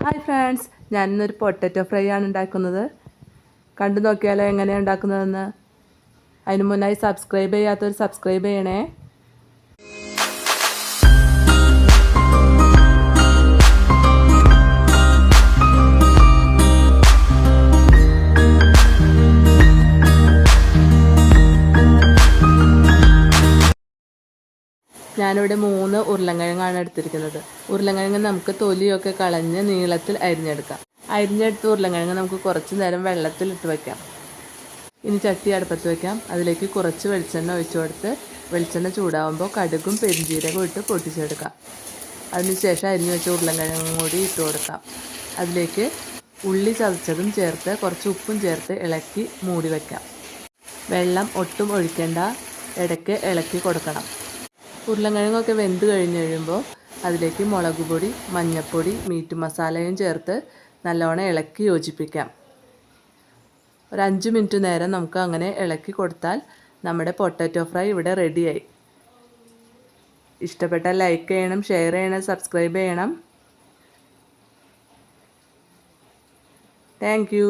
Hi friends, ഞാനിന്നൊരു potato fry ആണ് ഉണ്ടാക്കുന്നത്. കണ്ടു നോക്കിയാലോ എങ്ങനെയാണ് ഉണ്ടാക്കുന്നതെന്ന്. അതിന് മുന്നായി സബ്സ്ക്രൈബ് ചെയ്യാത്തവർ സബ്സ്ക്രൈബ് ചെയ്യണേ. ഞാനിവിടെ 3 ഉരുളൻകിഴങ്ങാണ് എടുത്തിരിക്കുന്നത്. ഉരുളൻകിഴങ്ങ് നമുക്ക് തൊലിയൊക്കെ കളഞ്ഞ് നീളത്തിൽ അരിഞ്ഞെടുക്കാം. അരിഞ്ഞെടുത്ത ഉരുളൻകിഴങ്ങ് നമുക്ക് കുറച്ച് നേരം വെള്ളത്തിലിട്ട് വയ്ക്കാം. ഇനി ചട്ടി അടുപ്പത്ത് വയ്ക്കാം. അതിലേക്ക് കുറച്ച് വെളിച്ചെണ്ണ ഒഴിച്ചു കൊടുത്ത് വെളിച്ചെണ്ണ ചൂടാകുമ്പോൾ കടുകും പെരുംജീരകവും ഇട്ട് പൊട്ടിച്ചെടുക്കാം. അതിനുശേഷം അരിഞ്ഞു വെച്ച ഉരുളൻകിഴങ്ങും കൂടി ഇട്ട് കൊടുക്കാം. അതിലേക്ക് ഉള്ളി ചതച്ചതും ചേർത്ത് കുറച്ച് ഉപ്പും ചേർത്ത് ഇളക്കി മൂടി വയ്ക്കാം. വെള്ളം ഒട്ടും ഒഴിക്കേണ്ട, ഇടയ്ക്ക് ഇളക്കി കൊടുക്കണം. ഉരുളൻകിഴങ്ങൊക്കെ വെന്ത് കഴിഞ്ഞ് കഴിയുമ്പോൾ അതിലേക്ക് മുളക് പൊടി, മഞ്ഞൾപ്പൊടി, മീറ്റ് മസാലയും ചേർത്ത് നല്ലോണം ഇളക്കി യോജിപ്പിക്കാം. ഒരു 5 മിനിറ്റ് നേരം നമുക്ക് അങ്ങനെ ഇളക്കി കൊടുത്താൽ നമ്മുടെ പൊട്ടാറ്റോ ഫ്രൈ ഇവിടെ റെഡിയായി. ഇഷ്ടപ്പെട്ടാൽ ലൈക്ക് ചെയ്യണം, ഷെയർ ചെയ്യണം, സബ്സ്ക്രൈബ് ചെയ്യണം. Thank you.